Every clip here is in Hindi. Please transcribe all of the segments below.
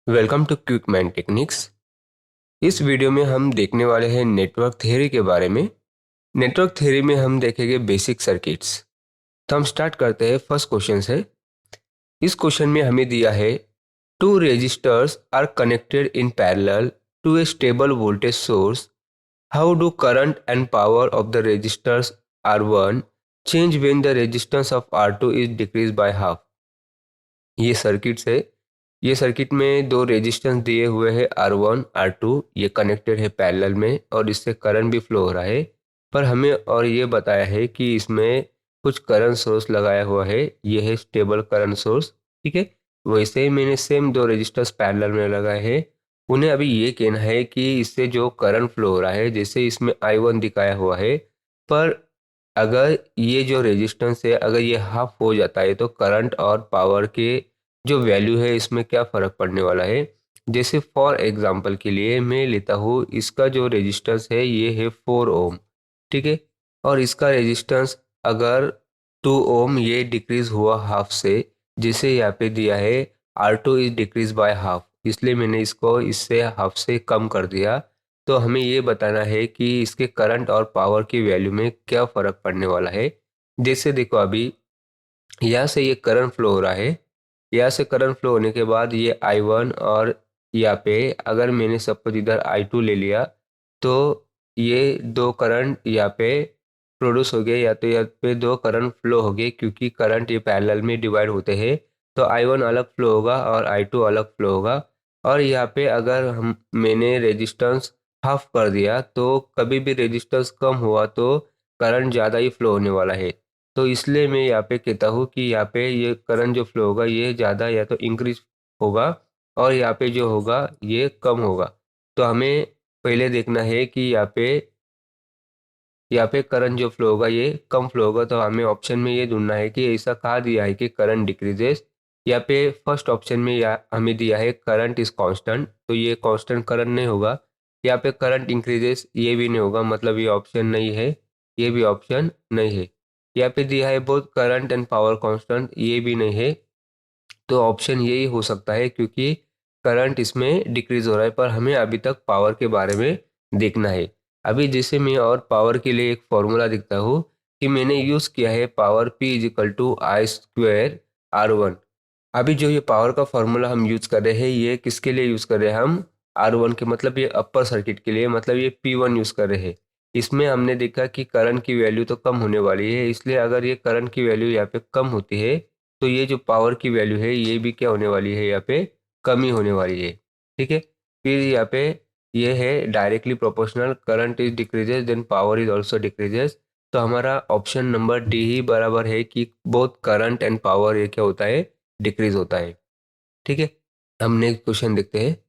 Welcome to quick man techniques. इस वीडियो में हम देखने वाले हैं नेटवर्क थ्योरी के बारे में। नेटवर्क थ्योरी में हम देखेंगे बेसिक सर्किट्स। तो हम स्टार्ट करते हैं। फर्स्ट क्वेश्चन से। इस क्वेश्चन में हमें दिया है two resistors are connected in parallel to a stable voltage source. How do current and power of the resistors R1 change when the resistance of R2 is decrease by half. ये सर्किट है। ये सर्किट में दो रेजिस्टेंस दिए हुए हैं R1 R2, ये कनेक्टेड है पैरेलल में और इससे करंट भी फ्लो हो रहा है। पर हमें और ये बताया है कि इसमें कुछ करंट सोर्स लगाया हुआ है, ये है स्टेबल करंट सोर्स। ठीक है, वैसे ही मैंने सेम दो रेजिस्टर्स पैरेलल में लगाए हैं। उन्हें अभी ये कहना है कि इससे जो करंट फ्लो हो रहा है, जैसे इसमें I1 दिखाया हुआ है, पर अगर ये जो रेजिस्टेंस है अगर ये हाफ हो जाता है तो करंट और पावर के जो वैल्यू है इसमें क्या फ़र्क पड़ने वाला है। जैसे फॉर एग्जांपल के लिए मैं लेता हूँ, इसका जो रेजिस्टेंस है ये है 4 ओम। ठीक है, और इसका रेजिस्टेंस अगर 2 ओम ये डिक्रीज हुआ हाफ से, जैसे यहाँ पे दिया है R2 is decrease by half, इसलिए मैंने इसको इससे हाफ से कम कर दिया। तो हमें ये बताना है कि इसके करंट और पावर की वैल्यू में क्या फ़र्क पड़ने वाला है। जैसे देखो अभी यहाँ से ये करंट फ्लो हो रहा है, यहाँ से करंट फ्लो होने के बाद ये I1 और यहाँ पे अगर मैंने सपोज इधर I2 ले लिया तो ये दो करंट यहाँ पे प्रोड्यूस हो गए, या तो यहाँ पे दो करंट फ्लो हो गए क्योंकि करंट ये पैरेलल में डिवाइड होते हैं। तो I1 अलग फ्लो होगा और I2 अलग फ्लो होगा। और यहाँ पे अगर हम मैंने रेजिस्टेंस हाफ कर दिया तो कभी भी रेजिस्टेंस कम हुआ तो करंट ज़्यादा ही फ्लो होने वाला है। तो इसलिए मैं यहाँ पे कहता हूँ कि यहाँ पे ये करंट जो फ्लो होगा ये ज़्यादा या तो इंक्रीज होगा और यहाँ पे जो होगा ये कम होगा। तो हमें पहले देखना है कि यहाँ पे करंट जो फ्लो होगा ये कम फ्लो होगा। तो हमें ऑप्शन में ये ढूंढना है कि ऐसा कहा दिया है कि करंट डिक्रीजेस। यहाँ पे फर्स्ट ऑप्शन में हमें दिया है करंट इज कांस्टेंट, तो ये कांस्टेंट करंट नहीं होगा। यहाँ पे करंट इंक्रीजेस, ये भी नहीं होगा, मतलब ये ऑप्शन नहीं है, ये भी ऑप्शन नहीं है। यहाँ पे दिया है both current and power constant, ये भी नहीं है। तो ऑप्शन यही हो सकता है क्योंकि करंट इसमें डिक्रीज हो रहा है, पर हमें अभी तक पावर के बारे में देखना है। अभी जैसे मैं और पावर के लिए एक फॉर्मूला दिखता हूँ कि मैंने यूज़ किया है power P is equal to I square R1। अभी जो ये पावर का फॉर्मूला हम यूज़ कर रहे हैं ये किसके लिए यूज़ कर रहे हैं हम, R1 के, मतलब ये अपर सर्किट के लिए, मतलब ये P1 यूज़ कर रहे हैं। इसमें हमने देखा कि करंट की वैल्यू तो कम होने वाली है, इसलिए अगर ये करंट की वैल्यू यहाँ पे कम होती है तो ये जो पावर की वैल्यू है ये भी क्या होने वाली है, यहाँ पे कमी होने वाली है। ठीक है, फिर यहाँ पे ये है directly proportional, current is decreases then power is also decreases. तो हमारा ऑप्शन नंबर डी ही बराबर है कि बोथ करंट एंड पावर ये क्या होता है, डिक्रीज होता है। ठीक है, हम नेक्स्ट क्वेश्चन देखते हैं।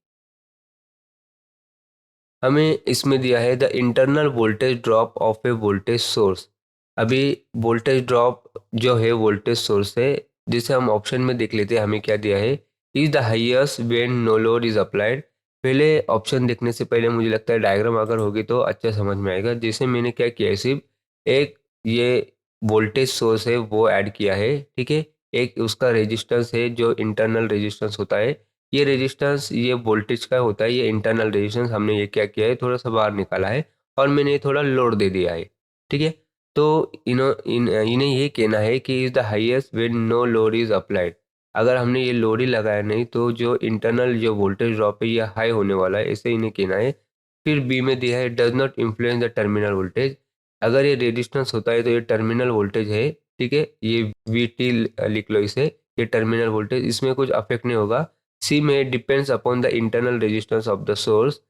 हमें इसमें दिया है the internal voltage drop of A voltage source. अभी वोल्टेज ड्रॉप जो है वोल्टेज सोर्स है, जिसे हम ऑप्शन में देख लेते हैं हमें क्या दिया है, is the highest when no load is applied. पहले ऑप्शन देखने से पहले मुझे लगता है डायग्राम अगर होगी तो अच्छा समझ में आएगा। जैसे मैंने क्या किया है, सिर्फ एक ये वोल्टेज सोर्स है वो ऐड किया है। ठीक है, एक उसका रेजिस्टेंस है जो इंटरनल रेजिस्टेंस होता है, ये रेजिस्टेंस ये वोल्टेज का होता है, ये इंटरनल रेजिस्टेंस हमने ये क्या किया है थोड़ा सा बाहर निकाला है और मैंने ये थोड़ा लोड दे दिया है। ठीक है, तो इन्हें ये कहना है कि is the highest when no load is applied. अगर हमने ये लोड ही लगाया नहीं तो जो इंटरनल जो वोल्टेज ड्रॉप है ये हाई होने वाला है, ऐसे इन्हें कहना है। फिर बी में दिया है does not influence the terminal voltage. अगर ये रेजिस्टेंस होता है तो ये टर्मिनल वोल्टेज है। ठीक है, ये वी टी लिख लो इसे, ये टर्मिनल वोल्टेज, इसमें कुछ अफेक्ट नहीं होगा। सी में depends upon the internal resistance of the source.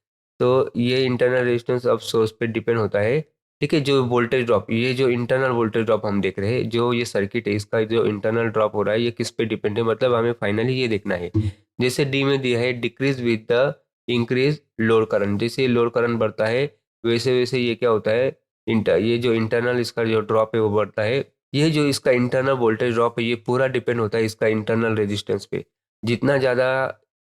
तो ये इंटरनल रेजिस्टेंस ऑफ सोर्स पे डिपेंड होता है। ठीक है, जो वोल्टेज ड्रॉप, ये जो इंटरनल वोल्टेज ड्रॉप हम देख रहे हैं, जो ये सर्किट है इसका जो इंटरनल ड्रॉप हो रहा है ये किस पे डिपेंड है, मतलब हमें फाइनली ये देखना है। जैसे डी में दिया है decrease with the increase load current, जैसे लोड करंट बढ़ता है वैसे वैसे ये क्या होता है, ये जो इंटरनल इसका जो ड्रॉप है वो बढ़ता है। ये जो इसका इंटरनल वोल्टेज ड्रॉप है ये पूरा डिपेंड होता है इसका इंटरनल रेजिस्टेंस पे। जितना ज़्यादा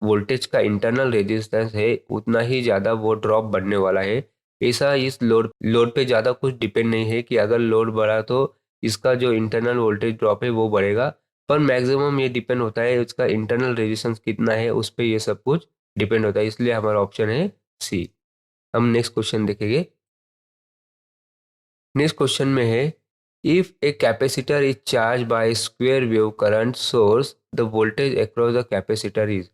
वोल्टेज का इंटरनल रेजिस्टेंस है उतना ही ज़्यादा वो ड्रॉप बढ़ने वाला है। ऐसा इस लोड पे ज़्यादा कुछ डिपेंड नहीं है कि अगर लोड बढ़ा तो इसका जो इंटरनल वोल्टेज ड्रॉप है वो बढ़ेगा, पर मैक्सिमम ये डिपेंड होता है उसका इंटरनल रेजिस्टेंस कितना है, उस पर ये सब कुछ डिपेंड होता है, इसलिए हमारा ऑप्शन है सी। हम नेक्स्ट क्वेश्चन देखेंगे। नेक्स्ट क्वेश्चन में है, if a capacitor is charge by square wave current source the voltage across the capacitor is.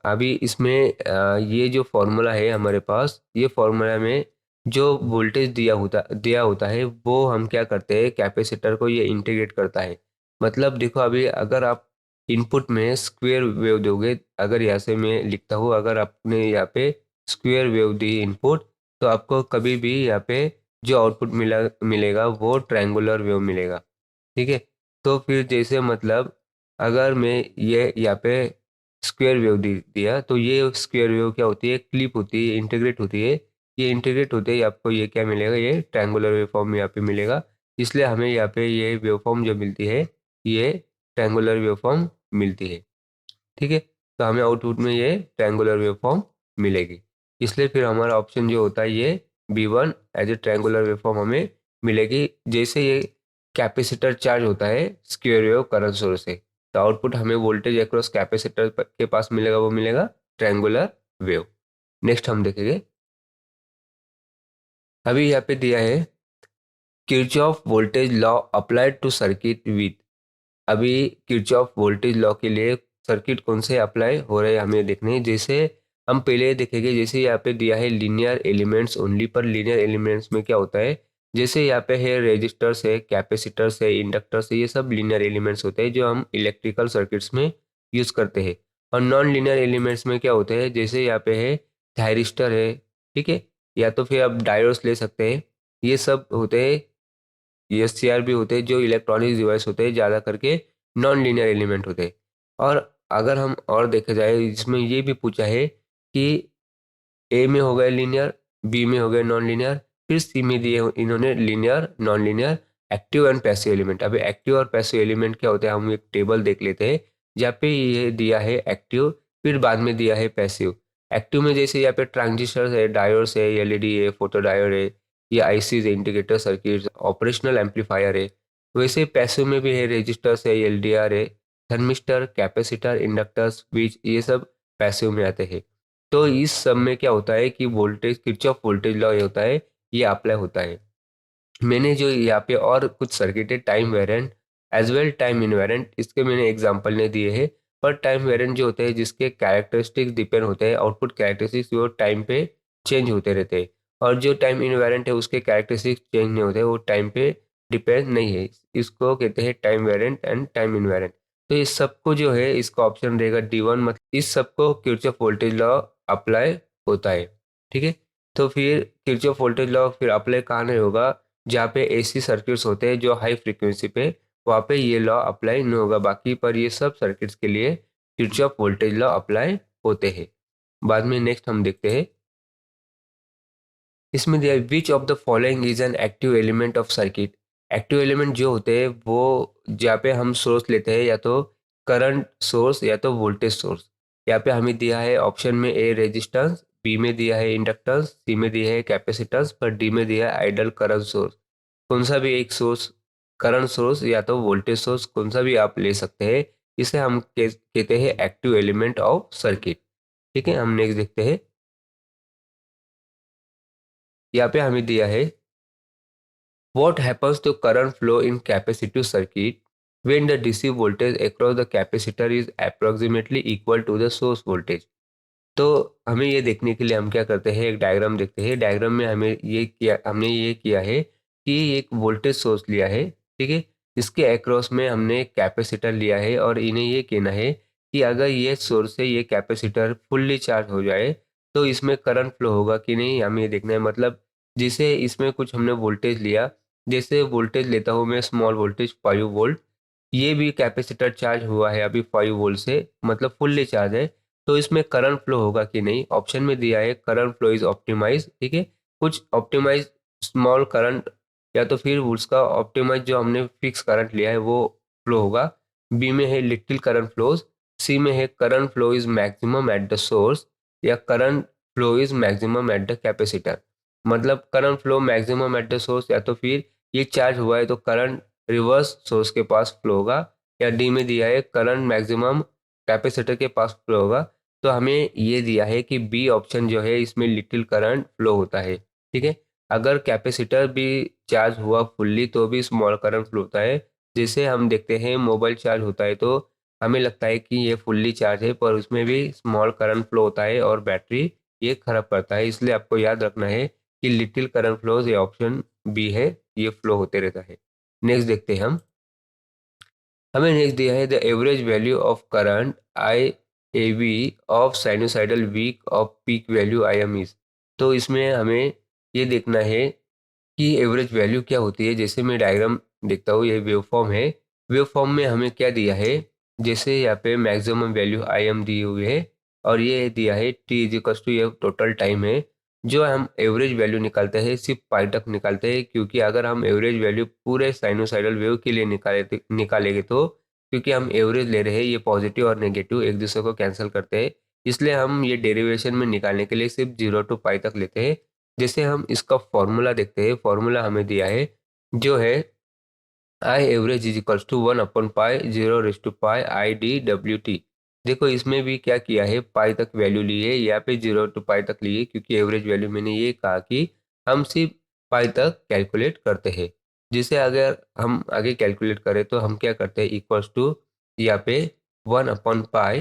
अभी इसमें ये जो फॉर्मूला है हमारे पास, ये फॉर्मूला में जो वोल्टेज दिया होता है वो हम क्या करते हैं, कैपेसिटर को ये इंटीग्रेट करता है। मतलब देखो, अभी अगर आप इनपुट में स्क्वायर वेव दोगे, अगर यहाँ से मैं लिखता हूँ, अगर आपने यहाँ पे स्क्वायर वेव दी इनपुट, तो आपको कभी भी यहाँ पे जो आउटपुट मिलेगा वो ट्रायंगुलर वेव मिलेगा। ठीक है, तो फिर जैसे मतलब अगर मैं ये यहाँ पे स्क्वायर वेव दिया, तो ये स्क्वायर वेव क्या होती है, क्लिप होती है, इंटीग्रेट होती है। ये इंटीग्रेट होते ही आपको ये क्या मिलेगा, ये ट्रायंगुलर वेव फॉर्म यहाँ पे मिलेगा। इसलिए हमें यहाँ पे ये वेव फॉर्म जो मिलती है, ये ट्रायंगुलर वेव फॉर्म मिलती है। ठीक है, तो हमें आउटपुट में ये ट्रायंगुलर वेव फॉर्म मिलेगी। इसलिए फिर हमारा ऑप्शन जो होता है ये B1 as a triangular wave form हमें मिलेगी। जैसे ये कैपेसिटर चार्ज होता है स्क्वायर वेव करंट सोर्स से, तो आउटपुट हमें वोल्टेज अक्रॉस कैपेसिटर के पास मिलेगा, वो मिलेगा ट्रायंगुलर वेव। नेक्स्ट हम देखेंगे। अभी यहाँ पे दिया है, Kirchhoff voltage law applied to circuit with. अभी किरचॉफ वोल्टेज लॉ के लिए सर्किट कौन से अप्लाई हो रहे हैं हमें देखने हैं। जैसे हम पहले देखेंगे, जैसे यहाँ पे दिया है लीनियर एलिमेंट्स ओनली, पर लीनियर एलिमेंट्स में क्या होता है, जैसे यहाँ पे है रेजिस्टर्स है, कैपेसिटर्स है, इंडक्टर्स है, ये सब लीनियर एलिमेंट्स होते हैं जो हम इलेक्ट्रिकल सर्किट्स में यूज करते हैं। और नॉन लीनियर एलिमेंट्स में क्या होते हैं, जैसे यहाँ पे है थायरिस्टर है, ठीक है, या तो फिर आप डायोड्स ले सकते हैं। ये सब होते हैं, ESCR भी होते हैं, जो इलेक्ट्रॉनिक डिवाइस होते हैं, ज़्यादा करके नॉन लीनियर एलिमेंट होते हैं। और अगर हम और देखा जाए, इसमें ये भी पूछा है कि ए में हो गए लीनियर, बी में हो गए नॉन लीनियर, फिर सी में दिए इन्होंने linear, non linear, active and passive element. अभी एक्टिव और पैसिव एलिमेंट क्या होते हैं, हम एक टेबल देख लेते हैं जहाँ पे ये दिया है एक्टिव, फिर बाद में दिया है पैसिव। एक्टिव में जैसे यहाँ पे ट्रांजिस्टर है, डायोड्स है, LED है, फोटो डायोड है, ये ICs है, इंटीग्रेटर सर्किट, ऑपरेशनल एम्पलीफायर है। वैसे पैसिव में भी है, रजिस्टर्स है, LDR है, थर्मिस्टर, कैपेसिटर, इंडक्टर, स्विच, ये सब पैसिव में आते हैं। तो इस सब में क्या होता है कि वोल्टेज, किरचॉफ वोल्टेज लॉ ये होता है, ये अप्लाई होता है। मैंने जो यहाँ पे और कुछ सर्किट है, time variant as well time invariant, इसके मैंने एग्जांपल नहीं दिए हैं। पर टाइम वेरिएंट जो होते हैं, जिसके कैरेक्टरिस्टिक्स डिपेंड होते हैं, आउटपुट कैरेक्टरिस्टिक्स वो टाइम पे चेंज होते रहते हैं। और जो टाइम इनवेरिएंट है उसके कैरेक्टरिस्टिक्स चेंज नहीं होते, वो टाइम पे डिपेंड नहीं है। इसको कहते हैं time variant and time invariant. तो इस सबको जो है, इसका ऑप्शन रहेगा D1, मतलब इस सबको किरचॉफ वोल्टेज लॉ अप्लाई होता है। ठीक है, तो फिर किरचॉफ वोल्टेज लॉ फिर अप्लाई कहाँ नहीं होगा, जहाँ पे AC सर्किट्स होते हैं जो हाई फ्रीक्वेंसी पे, वहाँ पे ये लॉ अप्लाई नहीं होगा। बाकी पर ये सब सर्किट्स के लिए किरचॉफ वोल्टेज लॉ अप्लाई होते हैं। बाद में नेक्स्ट हम देखते हैं। इसमें दिया which of the following is an active element of circuit. Active element जो होते हैं वो जहाँ पे हम सोर्स लेते हैं, या तो करंट सोर्स या तो वोल्टेज सोर्स। यहाँ पे हमें दिया है ऑप्शन में ए रेजिस्टेंस, बी में दिया है इंडक्टेंस, सी में दिया है कैपेसिटेंस, पर डी में दिया है आइडल करंट सोर्स। कौन सा भी एक सोर्स, करंट सोर्स या तो वोल्टेज सोर्स, कौन सा भी आप ले सकते हैं। इसे हम कहते हैं एक्टिव एलिमेंट ऑफ सर्किट। ठीक है, हम नेक्स्ट देखते हैं। यहाँ पे हमें दिया है, what happens to current flow in capacitive circuit when the DC voltage across the capacitor is approximately equal to the source voltage। तो हमें ये देखने के लिए हम क्या करते हैं, एक डायग्राम देखते हैं। डायग्राम में हमने ये किया है कि एक वोल्टेज सोर्स लिया है, ठीक है, इसके अक्रॉस में हमने कैपेसिटर लिया है, और इन्हें ये कहना है कि अगर ये सोर्स से ये कैपेसिटर फुल्ली चार्ज हो जाए तो इसमें करंट फ्लो होगा कि नहीं, हमें ये देखना है। मतलब जैसे इसमें कुछ हमने वोल्टेज लिया, जैसे वोल्टेज लेता हूँ मैं स्मॉल वोल्टेज 5 वोल्ट, ये भी कैपेसिटर चार्ज हुआ है अभी 5 वोल्ट से, मतलब फुल्ली चार्ज है, तो इसमें करंट फ्लो होगा कि नहीं। ऑप्शन में दिया है करंट फ्लो इज ऑप्टिमाइज, ठीक है, कुछ ऑप्टिमाइज स्मॉल करंट, या तो फिर उसका ऑप्टिमाइज जो हमने फिक्स करंट लिया है वो फ्लो होगा। बी में है लिटिल करंट फ्लोज, सी में है current flow is maximum at the source, या current flow is maximum at the capacitor. मतलब current flow maximum at the source, या तो फिर ये चार्ज हुआ है तो करंट रिवर्स सोर्स के पास फ्लो होगा, या डी में दिया है करंट मैक्सिमम कैपेसिटर के पास फ्लो होगा। तो हमें ये दिया है कि बी ऑप्शन जो है इसमें लिटिल करंट फ्लो होता है। ठीक है, अगर कैपेसिटर भी चार्ज हुआ फुल्ली तो भी स्मॉल करंट फ्लो होता है। जैसे हम देखते हैं मोबाइल चार्ज होता है तो हमें लगता है कि ये फुल्ली चार्ज है, पर उसमें भी स्मॉल करंट फ्लो होता है और बैटरी ये खराब करता है। इसलिए आपको याद रखना है कि लिटिल करंट फ्लोज, ये ऑप्शन बी है, ये फ्लो होते रहता है। नेक्स्ट देखते हैं हम। हमें नेक्स्ट दिया है the average value of current I A V of sinusoidal wave of peak value I M is. तो इसमें हमें ये देखना है कि एवरेज वैल्यू क्या होती है। जैसे मैं डायग्राम देखता हूँ, ये वेव फॉर्म है। वेव फॉर्म में हमें क्या दिया है, जैसे यहाँ पे maximum value I am the हुई है और ये दिया है टी इजिकल्स टू, ये टोटल टाइम है। जो हम एवरेज वैल्यू निकालते हैं सिर्फ पाई तक निकालते हैं, क्योंकि अगर हम एवरेज वैल्यू पूरे साइनोसाइडल वेव के लिए निकालेंगे तो क्योंकि हम एवरेज ले रहे हैं, ये पॉजिटिव और नेगेटिव एक दूसरे को कैंसिल करते हैं। इसलिए हम ये डेरिवेशन में निकालने के लिए सिर्फ 0 टू पाई तक लेते हैं। जैसे हम इसका फॉर्मूला देखते हैं, फॉर्मूला हमें दिया है जो है I average is equals to 1/पाई 0 raise to pi I D W T. देखो इसमें भी क्या किया है, पाई तक वैल्यू ली है, यहाँ पे 0 टू पाई तक ली है, क्योंकि एवरेज वैल्यू मैंने ये कहा कि हम सिर्फ पाई तक कैलकुलेट करते हैं। जिसे अगर हम आगे कैलकुलेट करें तो हम क्या करते हैं, इक्वल्स टू यहाँ पे 1/पाई,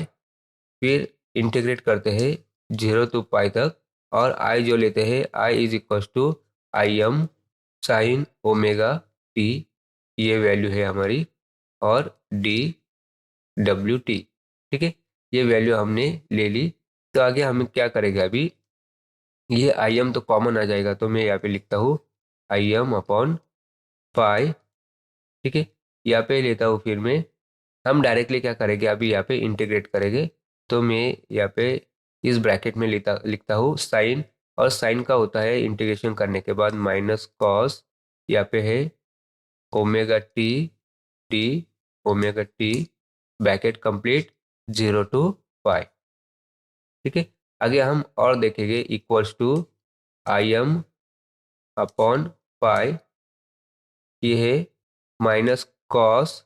फिर इंटीग्रेट करते हैं 0 टू पाई तक, और आई जो लेते हैं I is equals to I M sine omega T, ये वैल्यू है हमारी, और डी डब्ल्यू टी। ठीक है, ये वैल्यू हमने ले ली। तो आगे हम क्या करेंगे, अभी ये आई एम तो कॉमन आ जाएगा, तो मैं यहाँ पे लिखता हूँ आई एम अपॉन पाई। ठीक है, यहाँ पे लेता हूँ, फिर मैं हम डायरेक्टली क्या करेंगे, अभी यहाँ पे इंटीग्रेट करेंगे। तो मैं यहाँ पे इस ब्रैकेट में लिखता हूँ साइन, और साइन का होता है इंटीग्रेशन करने के बाद माइनस कॉस, यहाँ पे है omega T D omega T, bracket complete 0 to pi. ठीक है, आगे हम और देखेंगे equals to I M upon pi, ये है माइनस कॉस,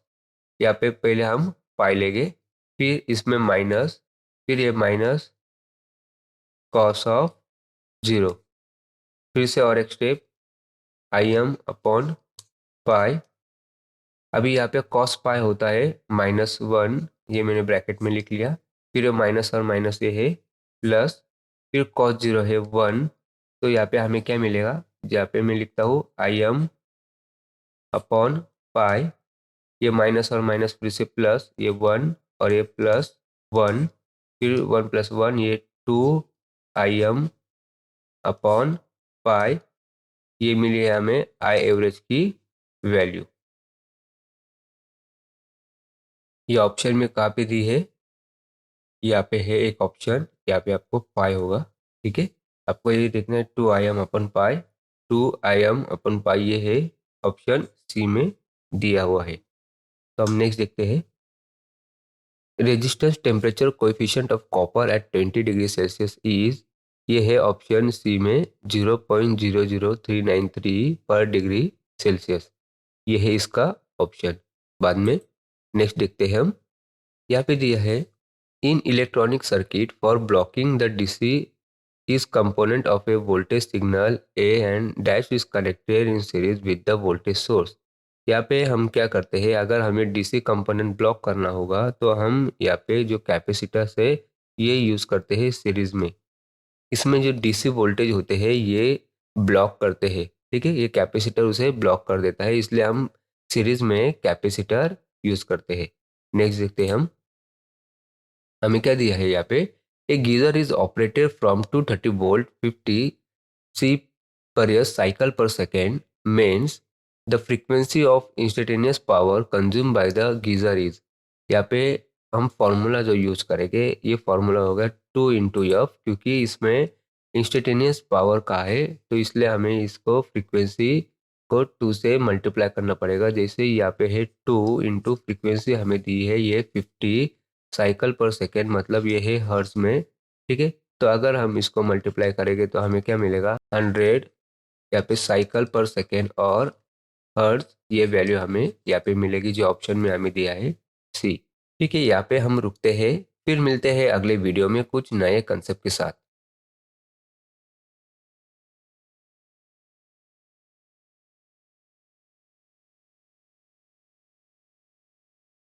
यहाँ पे पहले हम पाई लेंगे, फिर इसमें माइनस, फिर ये माइनस कॉस ऑफ 0, फिर से और एक स्टेप आई एम अपॉन पाई। अभी यहाँ पे कॉस पाई होता है -1, ये मैंने ब्रैकेट में लिख लिया, फिर माइनस और माइनस ये है प्लस, फिर कॉस 0 है 1, तो यहाँ पे हमें क्या मिलेगा, यहाँ पे मैं लिखता हूँ आई एम अपॉन पाई, ये माइनस और माइनस फिर से प्लस, ये 1 और ये +1, फिर 1 + 1 ये 2 आई एम अपॉन पाई, ये मिली है हमें आई एवरेज की वैल्यू। ये ऑप्शन में कहाँ पे दी है, यहाँ पे है एक ऑप्शन, यहाँ पे आपको पाई होगा। ठीक है, आपको ये देखना है 2 im/पाई, 2 im/पाई, ये है ऑप्शन सी में दिया हुआ है। तो हम नेक्स्ट देखते हैं, resistance temperature coefficient of copper at 20 degree Celsius is, ये है ऑप्शन सी में 0.00393 पर डिग्री सेल्सियस, ये है इसका ऑप्शन। बाद में नेक्स्ट देखते हैं हम, यहाँ पे दिया है इन electronic circuit for blocking the DC is component of a voltage signal A and dash is connected in series with the voltage source। यहाँ पे हम क्या करते हैं, अगर हमें डीसी कंपोनेंट ब्लॉक करना होगा तो हम यहाँ पे जो कैपेसिटर्स है ये यूज़ करते हैं सीरीज में। इसमें जो डीसी वोल्टेज होते हैं ये ब्लॉक करते हैं। ठीक है, ये कैपेसिटर उसे ब्लॉक कर देता है, इसलिए हम सीरीज में कैपेसिटर यूज़ करते हैं। नेक्स्ट देखते हैं हम, हमें क्या दिया है यहाँ पे, a geyser is operated from 230 volt 50 C per cycle per second means the frequency of instantaneous power consumed by the geyser is। यहाँ पे हम फॉर्मूला जो यूज़ करेंगे, ये फॉर्मूला होगा 2 × F, क्योंकि इसमें इंस्टेंटेनियस पावर का है तो इसलिए हमें इसको फ्रीक्वेंसी को 2 से मल्टीप्लाई करना पड़ेगा। जैसे यहाँ पे है 2 × फ्रीक्वेंसी हमें दी है ये 50 साइकिल पर सेकेंड, मतलब ये है हर्ट्ज में। ठीक है, तो अगर हम इसको मल्टीप्लाई करेंगे तो हमें क्या मिलेगा, 100 यहाँ पे साइकिल पर सेकेंड, और हर्ट्ज ये वैल्यू हमें यहाँ पे मिलेगी जो ऑप्शन में हमें दिया है सी। ठीक है, यहाँ पे हम रुकते हैं, फिर मिलते हैं अगले वीडियो में कुछ नए कंसेप्ट के साथ।